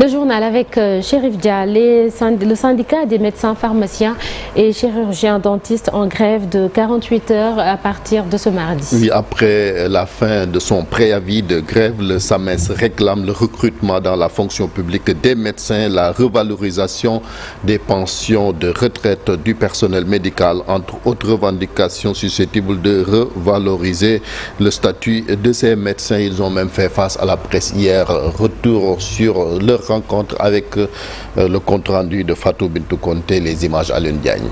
Le journal avec Chérif Dia, le syndicat des médecins pharmaciens et chirurgiens dentistes en grève de 48 heures à partir de ce mardi. Oui, après la fin de son préavis de grève, le SAMES réclame le recrutement dans la fonction publique des médecins, la revalorisation des pensions de retraite du personnel médical, entre autres revendications susceptibles de revaloriser le statut de ces médecins. Ils ont même fait face à la presse hier. Retour sur leur rencontre avec le compte-rendu de Fatou Bintou Conté, les images à Diagne.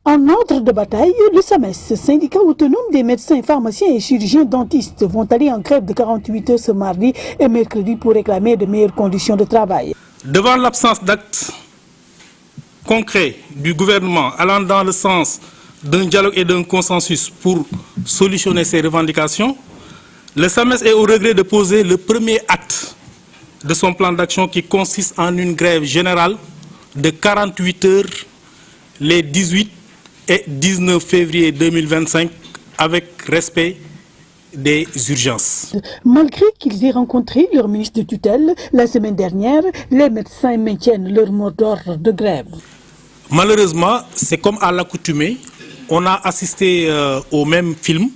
En ordre de bataille, le SAMES, syndicat autonome des médecins, pharmaciens et chirurgiens dentistes, vont aller en grève de 48 heures ce mardi et mercredi pour réclamer de meilleures conditions de travail. Devant l'absence d'actes concrets du gouvernement allant dans le sens d'un dialogue et d'un consensus pour solutionner ces revendications, le SAMES est au regret de poser le premier acte de son plan d'action qui consiste en une grève générale de 48 heures les 18 et 19 février 2025 avec respect des urgences. Malgré qu'ils aient rencontré leur ministre de tutelle la semaine dernière, les médecins maintiennent leur mot d'ordre de grève. Malheureusement, c'est comme à l'accoutumée, on a assisté au même film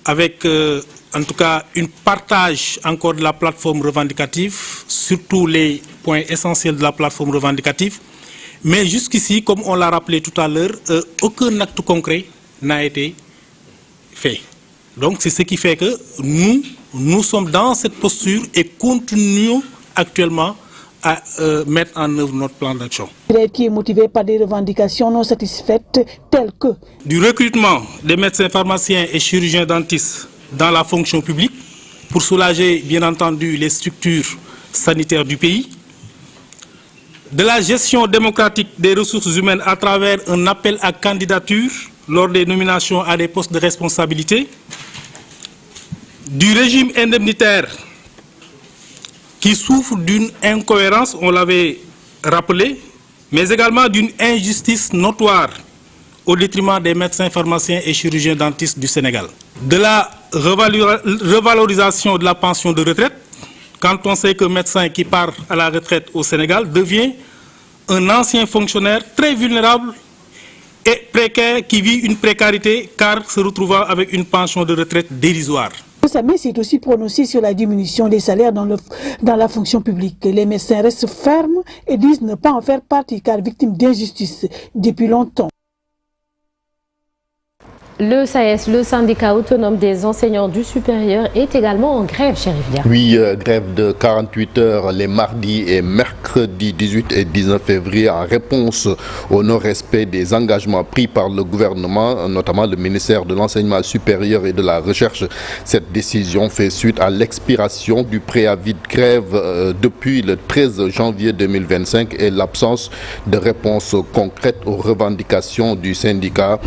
avec en tout cas un partage encore de la plateforme revendicative, surtout les points essentiels de la plateforme revendicative. Mais jusqu'ici, comme on l'a rappelé tout à l'heure, aucun acte concret n'a été fait. Donc c'est ce qui fait que nous sommes dans cette posture et continuons actuellement à mettre en œuvre notre plan d'action. Qui est motivé par des revendications non satisfaites telles que du recrutement des médecins pharmaciens et chirurgiens dentistes dans la fonction publique pour soulager bien entendu les structures sanitaires du pays, de la gestion démocratique des ressources humaines à travers un appel à candidature lors des nominations à des postes de responsabilité, du régime indemnitaire qui souffre d'une incohérence, on l'avait rappelé, mais également d'une injustice notoire au détriment des médecins, pharmaciens et chirurgiens dentistes du Sénégal. De la revalorisation de la pension de retraite, quand on sait qu'un médecin qui part à la retraite au Sénégal devient un ancien fonctionnaire très vulnérable et précaire qui vit une précarité car se retrouvant avec une pension de retraite dérisoire. Le SAMES s'est aussi prononcé sur la diminution des salaires dans la fonction publique. Les médecins restent fermes et disent ne pas en faire partie car victimes d'injustice depuis longtemps. Le SAES, le syndicat autonome des enseignants du supérieur, est également en grève, Chérif Dia. Oui, grève de 48 heures les mardis et mercredis 18 et 19 février en réponse au non-respect des engagements pris par le gouvernement, notamment le ministère de l'Enseignement supérieur et de la Recherche. Cette décision fait suite à l'expiration du préavis de grève depuis le 13 janvier 2025 et l'absence de réponse concrète aux revendications du syndicat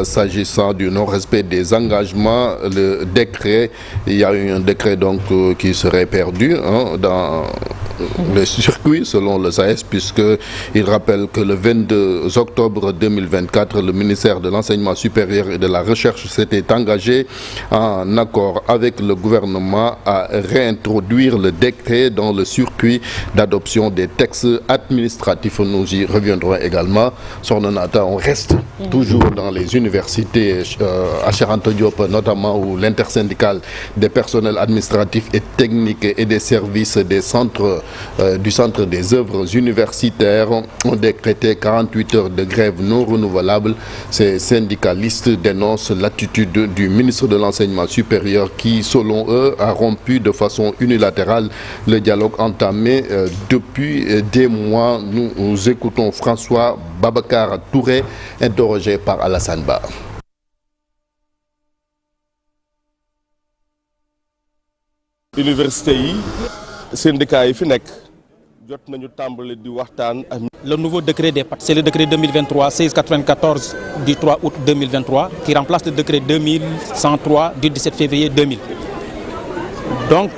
s'agissant du non-respect des engagements. Le décret, il y a eu un décret donc qui serait perdu dans le circuit selon le SAES, puisqu'il rappelle que le 22 octobre 2024, le ministère de l'Enseignement supérieur et de la Recherche s'était engagé en accord avec le gouvernement à réintroduire le décret dans le circuit d'adoption des textes administratifs. Nous y reviendrons également. Sornonata, on reste toujours dans les universités à Cheikh Anta Diop, notamment où l'intersyndicale des personnels administratifs et techniques et des services des centres du centre des œuvres universitaires ont décrété 48 heures de grève non renouvelable. Ces syndicalistes dénoncent l'attitude du ministre de l'Enseignement supérieur qui, selon eux, a rompu de façon unilatérale le dialogue entamé depuis des mois. Nous écoutons François Babacar Touré, interrogé par Alassane Ba. Université yi syndicat yi fi nekk jot nañu tàmbali di waxtaan ak le nouveau décret des PAT, c'est le décret 2023-1694 du 3 août 2023 qui remplace le décret 2103 du 17 février 2000. Donc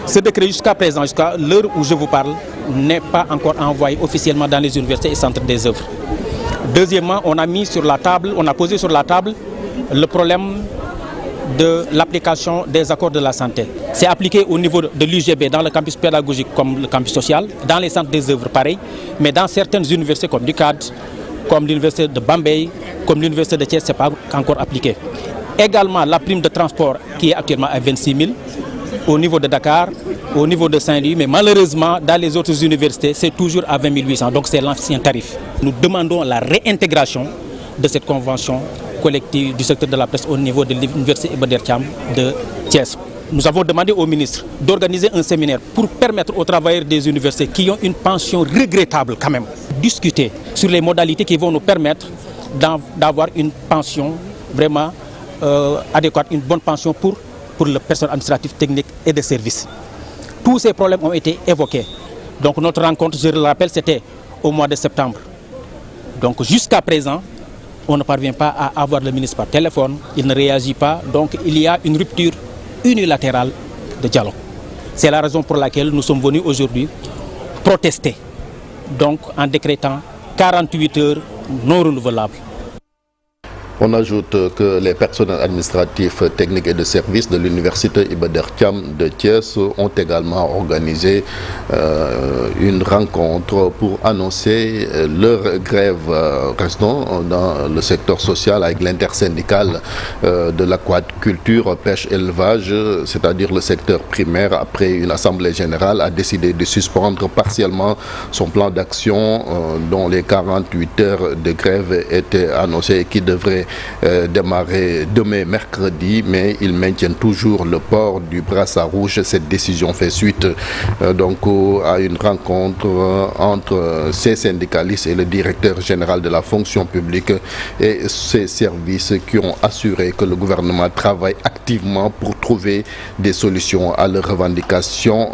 ce décret jusqu'à présent, jusqu'à l'heure où je vous parle, n'est pas encore envoyé officiellement dans les universités et centres des œuvres. Deuxièmement, on a posé sur la table le problème de l'application des accords de la santé. C'est appliqué au niveau de l'UGB, dans le campus pédagogique comme le campus social, dans les centres des œuvres pareil, mais dans certaines universités comme l'UCAD, comme l'université de Bambey, comme l'université de Thiès, ce n'est pas encore appliqué. Également la prime de transport qui est actuellement à 26 000 au niveau de Dakar, au niveau de Saint-Louis, mais malheureusement dans les autres universités c'est toujours à 20 800, donc c'est l'ancien tarif. Nous demandons la réintégration de cette convention collective du secteur de la presse au niveau de l'université Iba Der Thiam de Thiès. Nous avons demandé au ministre d'organiser un séminaire pour permettre aux travailleurs des universités qui ont une pension regrettable quand même, discuter sur les modalités qui vont nous permettre d'avoir une pension vraiment adéquate, une bonne pension pour le personnel administratif, technique et de service. Tous ces problèmes ont été évoqués. Donc notre rencontre, je le rappelle, c'était au mois de septembre. Donc jusqu'à présent, on ne parvient pas à avoir le ministre par téléphone, il ne réagit pas, donc il y a une rupture unilatérale de dialogue. C'est la raison pour laquelle nous sommes venus aujourd'hui protester, donc en décrétant 48 heures non renouvelables. On ajoute que les personnels administratifs, techniques et de services de l'université Iba Der Thiam de Thiès ont également organisé une rencontre pour annoncer leur grève. Restons dans le secteur social avec l'intersyndicale de l'aquaculture, pêche, élevage, c'est-à-dire le secteur primaire, après une assemblée générale, a décidé de suspendre partiellement son plan d'action dont les 48 heures de grève étaient annoncées et qui devraient démarrer demain mercredi, mais ils maintiennent toujours le port du brassard rouge. Cette décision fait suite donc à une rencontre entre ces syndicalistes et le directeur général de la fonction publique et ces services qui ont assuré que le gouvernement travaille activement pour trouver des solutions à leurs revendications.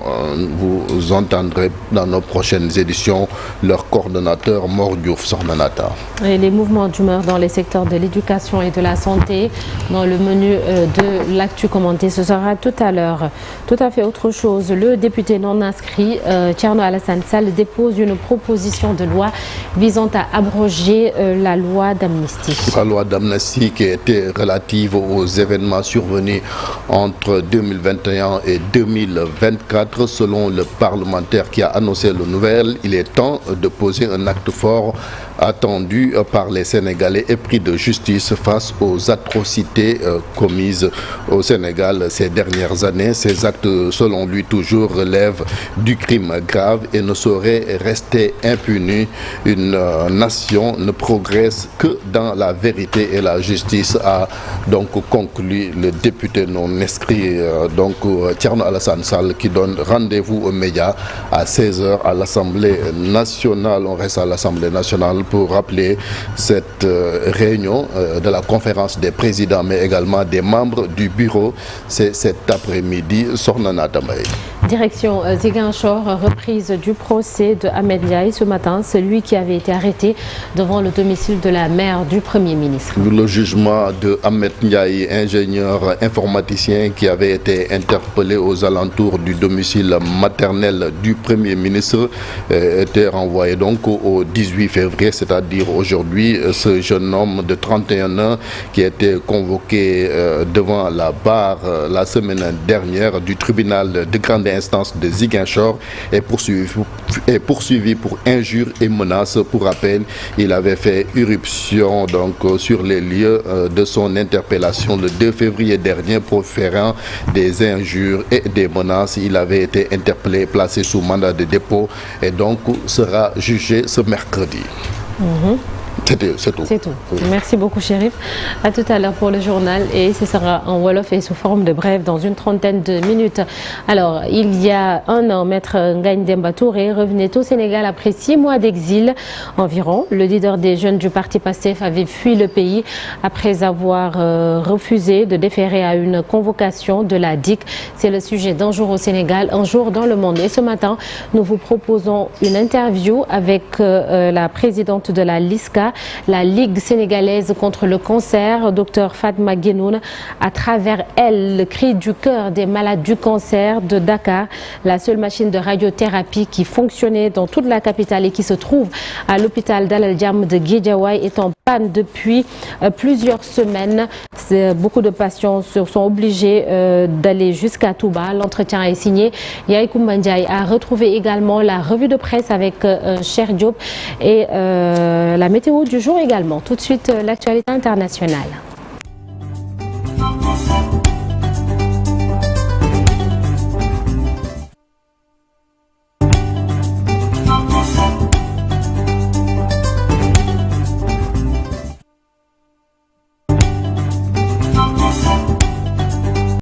Vous entendrez dans nos prochaines éditions leur coordonnateur Mor Diouf Sornanata. Et les mouvements d'humeur dans les secteurs de l'éducation et de la santé dans le menu de l'actu commenté. Ce sera tout à l'heure. Tout à fait autre chose. Le député non inscrit, Thierno Alassane Sall, dépose une proposition de loi visant à abroger la loi d'amnistie. La loi d'amnistie qui était relative aux événements survenus entre 2021 et 2024. Selon le parlementaire qui a annoncé le nouvel, il est temps de poser un acte fort attendu par les Sénégalais et pris de justice face aux atrocités commises au Sénégal ces dernières années. Ces actes, selon lui, toujours relèvent du crime grave et ne sauraient rester impunis. Une nation ne progresse que dans la vérité et la justice, a donc conclu le député non inscrit, donc Thierno Alassane Sall, qui donne rendez-vous aux médias à 16h à l'Assemblée nationale. On reste à l'Assemblée nationale pour rappeler cette réunion de la conférence des présidents, mais également des membres du bureau. C'est cet après-midi. Sornana Dambaye. Direction Ziguinchor, reprise du procès de Ahmed Ndiaye ce matin, celui qui avait été arrêté devant le domicile de la mère du Premier ministre. Le jugement de Ahmed Ndiaye, ingénieur informaticien qui avait été interpellé aux alentours du domicile maternel du Premier ministre, était renvoyé donc au 18 février, c'est-à-dire aujourd'hui. Ce jeune homme de 31 ans qui a été convoqué devant la barre la semaine dernière du tribunal de grande instance de Ziguinchor est poursuivi pour injures et menaces. Pour rappel, il avait fait irruption donc sur les lieux de son interpellation le 2 février dernier, proférant des injures et des menaces. Il avait été interpellé, placé sous mandat de dépôt et donc sera jugé ce mercredi. C'est tout. C'est tout. Oui. Merci beaucoup, Chérif. À tout à l'heure pour le journal et ce sera en Wolof et sous forme de brève dans une trentaine de minutes. Alors, il y a un an, Maître Ngagne Demba Touré revenait au Sénégal après 6 mois d'exil environ. Le leader des jeunes du parti PASTEF avait fui le pays après avoir refusé de déférer à une convocation de la DIC. C'est le sujet d'un jour au Sénégal, un jour dans le monde. Et ce matin, nous vous proposons une interview avec la présidente de la LISCA, la Ligue sénégalaise contre le cancer, Dr Fatma Guenoune. À travers elle, le cri du cœur des malades du cancer de Dakar, la seule machine de radiothérapie qui fonctionnait dans toute la capitale et qui se trouve à l'hôpital Dalal Jamm de Guédiawaye est en panne depuis plusieurs semaines. Beaucoup de patients sont obligés d'aller jusqu'à Touba. L'entretien est signé. Yaye Koumba Ndiaye a retrouvé également la revue de presse avec Cheikh Diop et la météo du jour également. Tout de suite, l'actualité internationale.